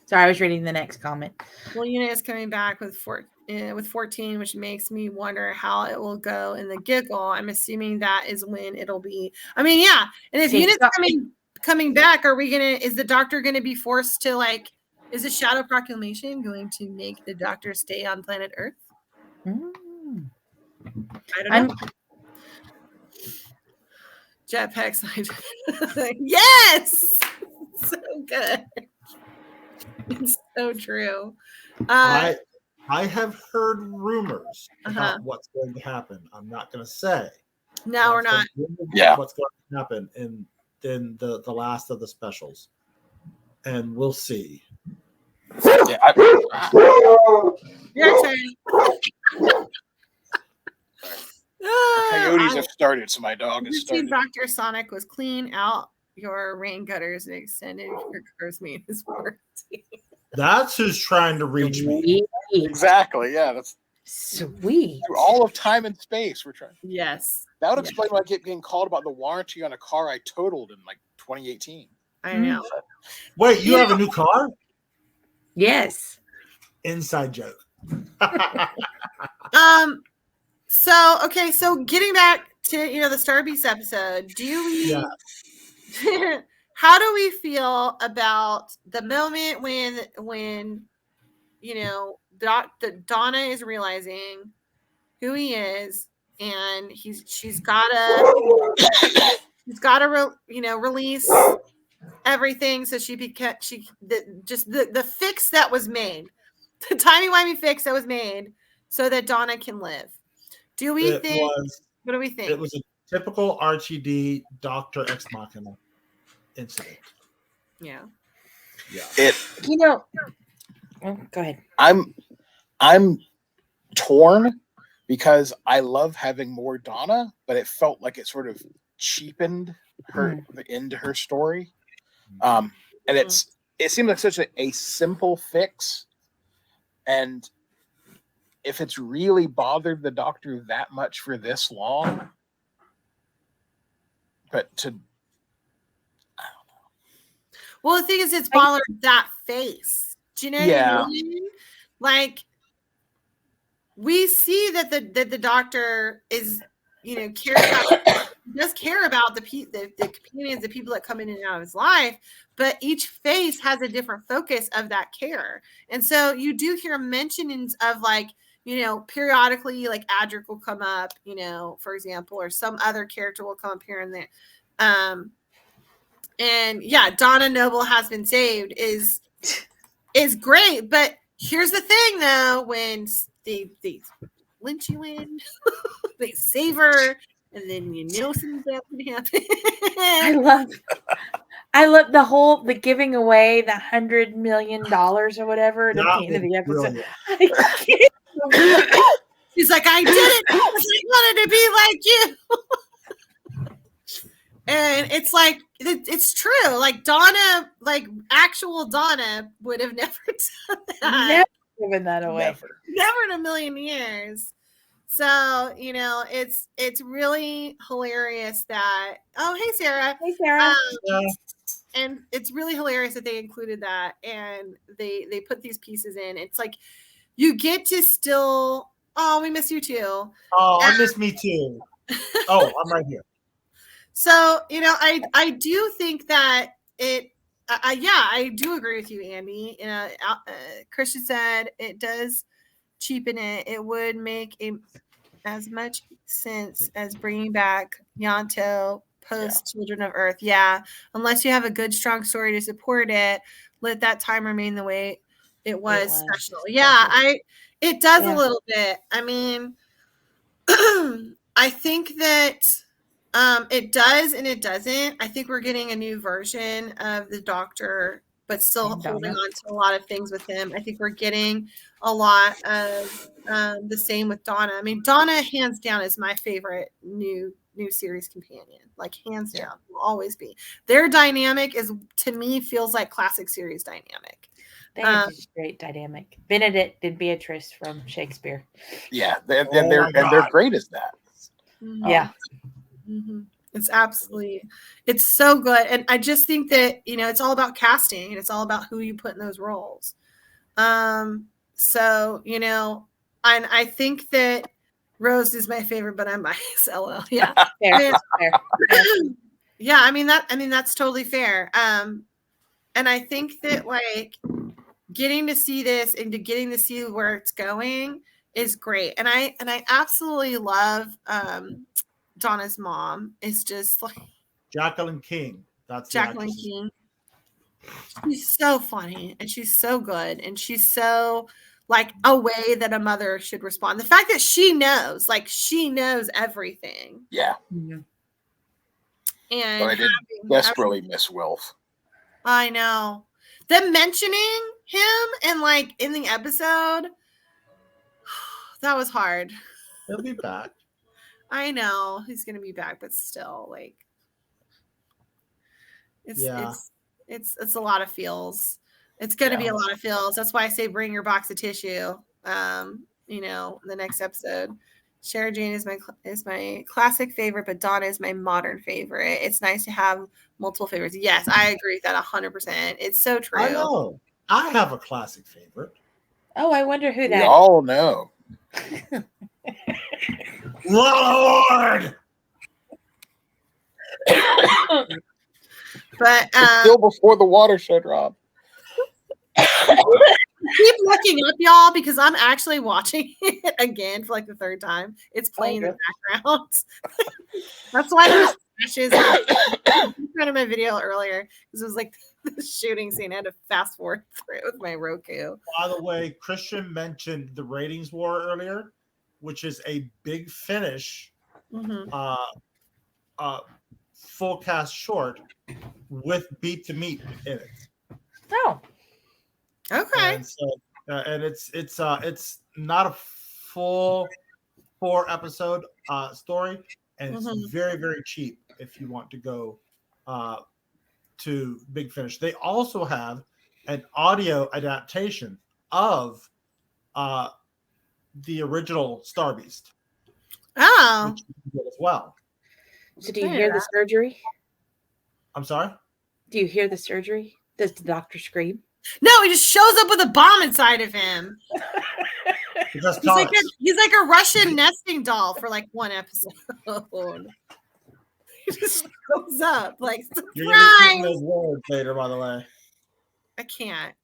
Sorry, I was reading the next comment. Well, Unit is coming back with 14, which makes me wonder how it will go in the giggle. I'm assuming that is when it'll be. I mean, yeah. And if Unit's coming back, is the Doctor gonna be forced to, like, is the Shadow Proclamation going to make the Doctor stay on planet Earth? I don't know. Jetpacks. Yes, so good. It's so true. I have heard rumors about what's going to happen. I'm not going to say. No, we're not. Yeah. What's going to happen in the last of the specials, and we'll see. Yeah. Your turn. I Coyotes have started, so my dog has started. Dr. Sonic was clean out your rain gutters and extended your car's maintenance warranty. That's who's trying to reach me. Exactly. Yeah, that's sweet. Through all of time and space, we're trying. Yes. That would explain why I kept getting called about the warranty on a car I totaled in like 2018. I know. Wait, you have a new car? Yes. Inside joke. So getting back to the Star Beast episode, how do we feel about the moment when Donna is realizing who he is, and she's gotta release everything, so the fix that was made, the timey-wimey fix that was made so that Donna can live. What do we think? It was a typical RTD Dr. Ex Machina incident. Yeah. Go ahead. I'm torn because I love having more Donna, but it felt like it sort of cheapened the end to her story. And it seemed like such a simple fix, and if it's really bothered the Doctor that much for this long, but I don't know. Well, the thing is, it's bothered that face. Do you know what I mean? Like, we see that the Doctor is, does care about the companions, the people that come in and out of his life, but each face has a different focus of that care. And so you do hear mentionings of, like, periodically, like Adric will come up, for example, or some other character will come up here and there. And yeah, Donna Noble has been saved is great. But here's the thing, though, when they lynch you in, they save her, and then something's going to happen. I love the giving away the $100 million or whatever at the end of the episode. She's like, I did it because I wanted to be like you. And it's like, it's true. Like Donna, like actual Donna would have never done that. Never given that away. Never in a million years. So, it's really hilarious that, oh, hey, Sarah. Hey, Sarah. And it's really hilarious that they included that and they put these pieces in. It's like, you get to still, we miss you too. Oh, I miss me too. Oh, I'm right here. So, I do think that I do agree with you, Andy. Christian said it does cheapen it. It would make as much sense as bringing back Yanto post Children of Earth. Yeah, unless you have a good, strong story to support it, let that time remain the way it was special. Yeah, it does a little bit. I mean, I think that it does and it doesn't. I think we're getting a new version of the Doctor, but still holding on to a lot of things with him. I think we're getting a lot of the same with Donna. I mean, Donna, hands down, is my favorite new series companion. Like, hands down, will always be. Their dynamic to me, feels like classic series dynamic. They have a great dynamic. Benedict and Beatrice from Shakespeare. Yeah, they're great as that. Mm-hmm. Yeah. Mm-hmm. It's so good. And I just think that, it's all about casting and it's all about who you put in those roles. So, and I think that Rose is my favorite, but I'm biased. LOL. Yeah. Fair. Yeah. I mean, that's totally fair. And I think that, like, getting to see this and getting to see where it's going is great. And I absolutely love, Donna's mom is just like Jacqueline King. That's Jacqueline King. She's so funny and she's so good and she's so like a way that a mother should respond. The fact that she knows everything. Yeah. Mm-hmm. And but I did desperately miss Wilf. I know. Them mentioning him and like in the episode, that was hard. He'll be back. I know he's gonna be back, but still, like, it's a lot of feels. It's gonna be a lot of feels. That's why I say bring your box of tissue. The next episode. Sarah Jane is my classic favorite, but Donna is my modern favorite. It's nice to have multiple favorites. Yes, I agree with that 100%. It's so true. I know. I have a classic favorite. Oh, I wonder who that. We all know. Lord. But it's still before the watershed, Rob. Keep looking up, y'all, because I'm actually watching it again for like the third time. It's playing in the background. That's why there's flashes. I put in my video earlier because it was like the shooting scene. I had to fast forward through it with my Roku. By the way, Christian mentioned the ratings war earlier, which is a Big Finish full cast short with Beat to Meat in it. Oh. Okay. And so, it's not a full 4-episode story, and it's very, very cheap if you want to go to Big Finish. They also have an audio adaptation of the original Star Beast. Oh. Which you can get as well. So do you hear the surgery? I'm sorry? Do you hear the surgery? Does the doctor scream? No, he just shows up with a bomb inside of him. He's like a Russian nesting doll for like one episode. He just shows up like, surprise! You're gonna be those words later, by the way. I can't.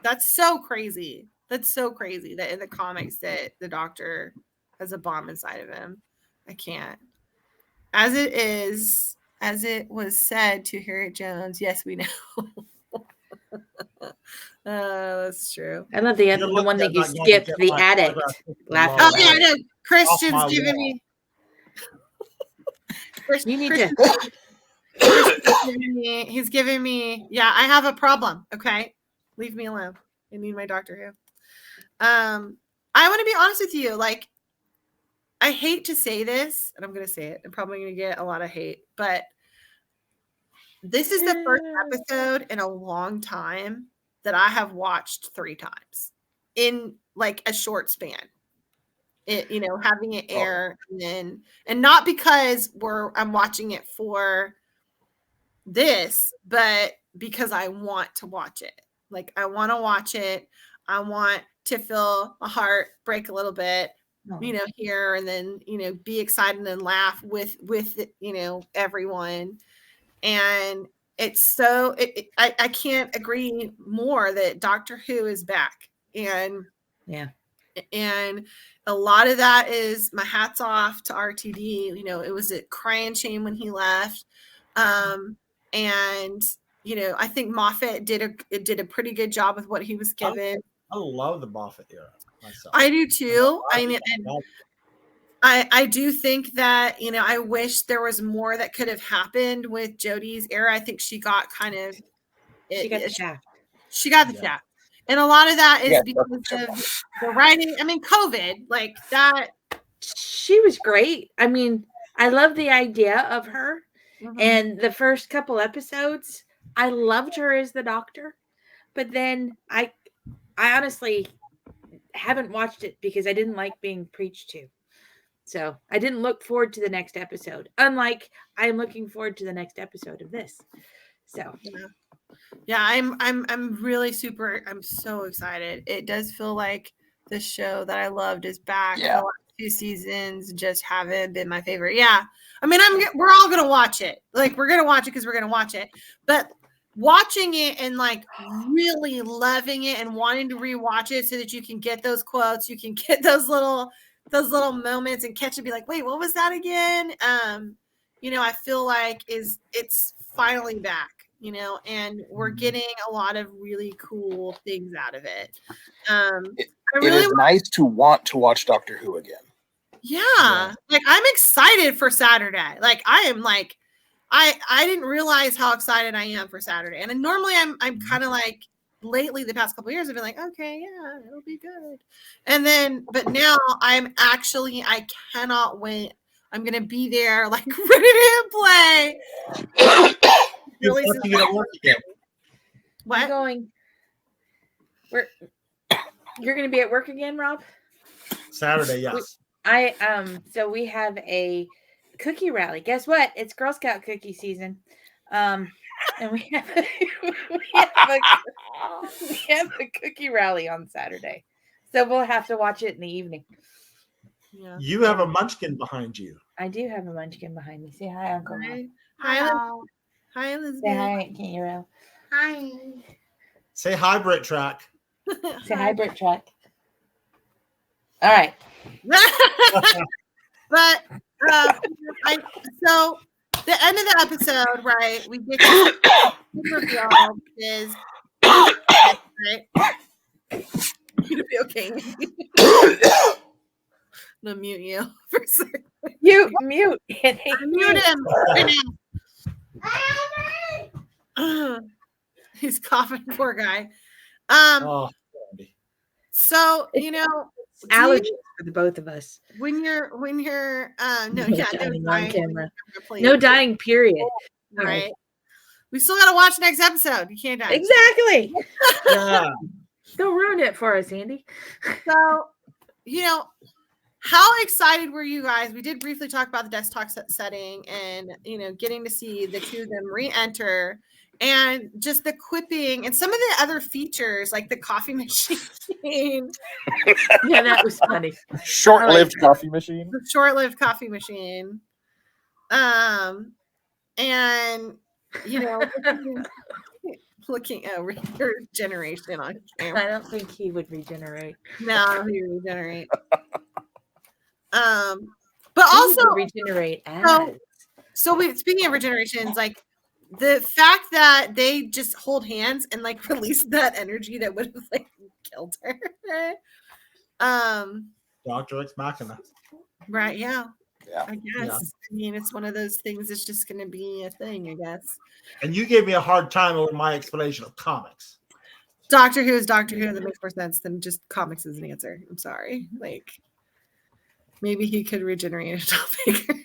That's so crazy. That's so crazy that in the comics that the doctor has a bomb inside of him. I can't. As it was said to Harriet Jones, yes, we know. That's true. I love the one that you skipped, the addict. Laughing. Oh yeah, I know. Christian's giving me. You need to. He's giving me. Yeah, I have a problem. Okay, leave me alone. I need my Doctor Who. I want to be honest with you. Like, I hate to say this, and I'm going to say it. I'm probably going to get a lot of hate, but this is the first episode in a long time that I have watched 3 times in like a short span. Having it air and not because I'm watching it for this, but because I want to watch it. Like, I want to watch it. I want to feel my heart break a little bit. Here, and then, be excited and laugh with everyone. And it's so, I can't agree more that Doctor Who is back. And a lot of that is my hats off to RTD. It was a crying shame when he left. And, I think Moffat did a pretty good job with what he was given. I love the Moffat era. Myself. I do too. I do think that, I wish there was more that could have happened with Jodie's era. I think she got she got the shaft. She got the shaft. And a lot of that is because of the writing. I mean, COVID, like that. She was great. I mean, I love the idea of her. And the first couple episodes, I loved her as the Doctor. But then I honestly haven't watched it because I didn't like being preached to. So I didn't look forward to the next episode. Unlike I'm looking forward to the next episode of this. So I'm really I'm so excited. It does feel like the show that I loved is back. The last 2 seasons just haven't been my favorite. Yeah. I mean, we're all gonna watch it. Like, we're gonna watch it because we're gonna watch it. But watching it and like really loving it and wanting to rewatch it so that you can get those quotes, you can get those little moments and catch and be like, wait, what was that again? I feel like it's finally back, and we're getting a lot of really cool things out of it. It is nice to want to watch Doctor Who again. Yeah. Like, I'm excited for Saturday. Like, I am like, I didn't realize how excited I am for Saturday. And normally I'm kind of like, lately the past couple of years I've been like, okay, yeah, it'll be good. And then, but now I cannot wait. I'm gonna be there, like ready to play. You're at work again. What? You're gonna be at work again, Rob? Saturday, yes. So we have a cookie rally. Guess what? It's Girl Scout cookie season. And we have a cookie rally on Saturday. So we'll have to watch it in the evening. Yeah. You have a munchkin behind you. I do have a munchkin behind me. Say hi, Uncle Rob. Hi, Elizabeth. Say hi, Caro. Hi. Say hi, BritTrack. Say hi, BritTrack. All right. But so the end of the episode, right? We get to reveal is right. You to be okay. I'm gonna mute you for a second. You mute. Mute him. He's coughing, poor guy. So allergies for the both of us. When you're no dying on camera. No dying, period. Right. We still gotta watch next episode. You can't die. Exactly. Yeah. Don't ruin it for us, Andy. So, how excited were you guys? We did briefly talk about the desktop setting and getting to see the two of them re-enter. And just the quipping and some of the other features, like the coffee machine. Yeah, that was funny. Short-lived coffee machine. The short-lived coffee machine. And looking at regeneration on camera. I don't think he would regenerate. No, he would regenerate. But also regenerate. So speaking of regenerations, like. The fact that they just hold hands and like release that energy that would have like killed her. Dr. Ex Machina. Right, yeah. I guess. Yeah. I mean, it's one of those things that's just gonna be a thing, I guess. And you gave me a hard time over my explanation of comics. Doctor Who is Doctor Who, that makes more sense than just comics as an answer. I'm sorry. Like maybe he could regenerate a topic.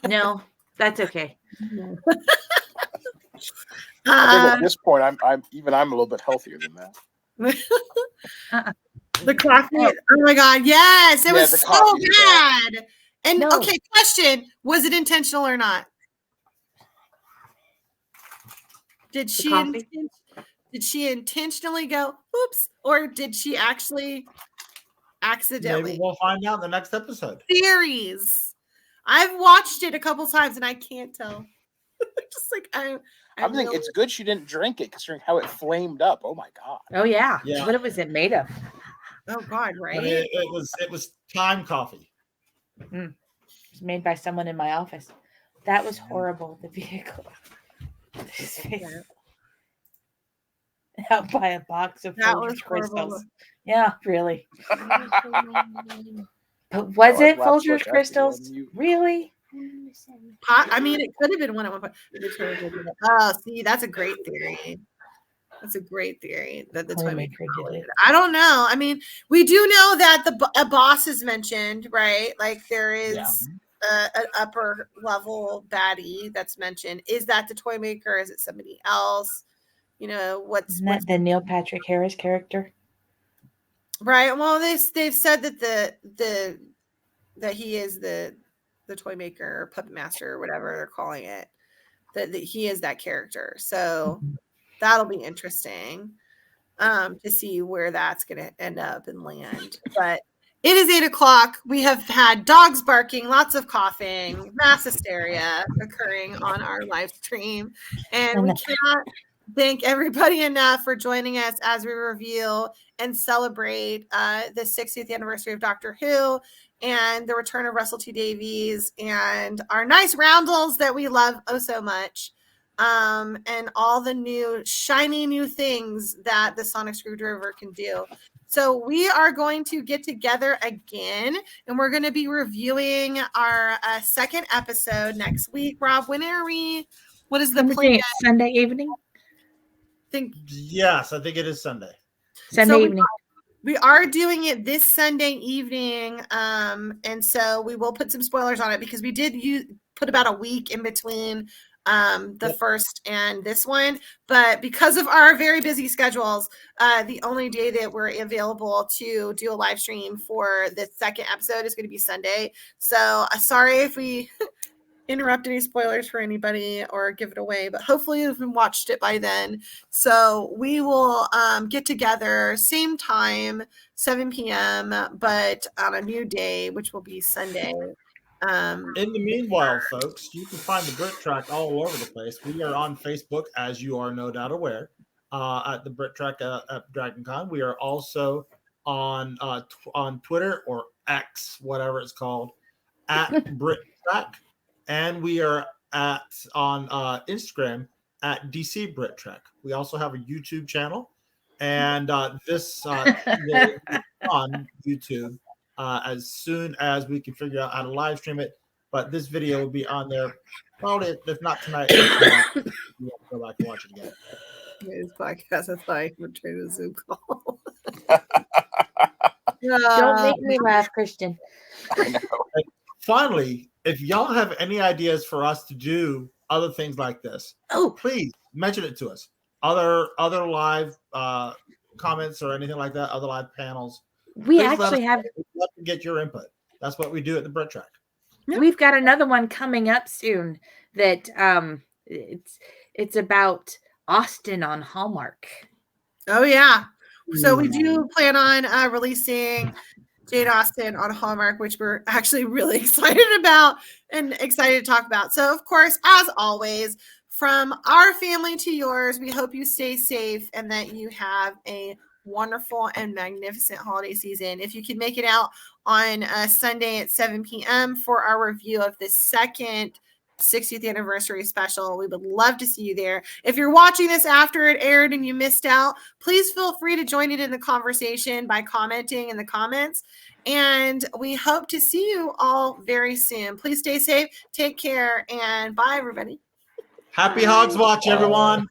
No, that's okay. I think at this point, I'm a little bit healthier than that. The coffee. Oh my god! Yes, it was so bad. And okay, question: was it intentional or not? Did she intentionally go oops, or did she actually accidentally? Maybe we'll find out in the next episode. Theories. I've watched it a couple times and I can't tell. Just like I think it's good she didn't drink it, considering how it flamed up. Oh my god! Oh yeah. What was it made of? Oh god! Right? It was time coffee. It was made by someone in my office. That was horrible. The vehicle. Out by a box of Folgers crystals. Yeah, really. But was it Folgers crystals? Really? I mean, it could have been one at one point. Oh, see, that's a great theory. That's a great theory that the toy maker did it. I don't know. I mean, we do know that a boss is mentioned, right? Like there is an upper level baddie that's mentioned. Is that the toy maker? Is it somebody else? What's the Neil Patrick Harris character? Right. Well, they've said that that he is the toy maker or puppet master or whatever they're calling it, that he is that character. So that'll be interesting to see where that's going to end up and land. But it is 8:00. We have had dogs barking, lots of coughing, mass hysteria occurring on our live stream. And we cannot thank everybody enough for joining us as we reveal and celebrate the 60th anniversary of Doctor Who and the return of Russell T Davies and our nice roundels that we love oh so much, and all the new shiny new things that the sonic screwdriver can do. So we are going to get together again and we're going to be reviewing our second episode next week. Rob, what is the plan? Sunday evening? Yes, I think it is Sunday. Sunday evening. We are doing it this Sunday evening, and so we will put some spoilers on it because we did put about a week in between the first and this one, but because of our very busy schedules, the only day that we're available to do a live stream for the second episode is going to be Sunday. So sorry if we interrupt any spoilers for anybody or give it away, but hopefully you've watched it by then. So we will get together same time, 7 p.m., but on a new day, which will be Sunday. In the meanwhile, folks, you can find the BritTrack all over the place. We are on Facebook, as you are no doubt aware, at the BritTrack at DragonCon. We are also on Twitter or X, whatever it's called, at BritTrack. And we are on Instagram at DC BritTrack. We also have a YouTube channel, and this will be on YouTube as soon as we can figure out how to live stream it. But this video will be on there probably, if not tonight, we'll go back and watch it again. This podcast is like we're trying to Zoom call. Don't make me laugh, Christian. Finally, if y'all have any ideas for us to do other things like this, please mention it to us. Other live comments or anything like that, other live panels. We actually have to get your input. That's what we do at the BritTrack. Yep. We've got another one coming up soon that it's about Austin on Hallmark. Oh yeah. So we do plan on releasing Jane Austen on Hallmark, which we're actually really excited about and excited to talk about. So, of course, as always, from our family to yours, we hope you stay safe and that you have a wonderful and magnificent holiday season. If you can make it out on Sunday at 7 p.m. for our review of the second 60th anniversary special, we would love to see you there. If you're watching this after it aired and you missed out, please feel free to join it in the conversation by commenting in the comments. And we hope to see you all very soon. Please stay safe, take care, and bye, everybody. Happy Hogs Watch, everyone.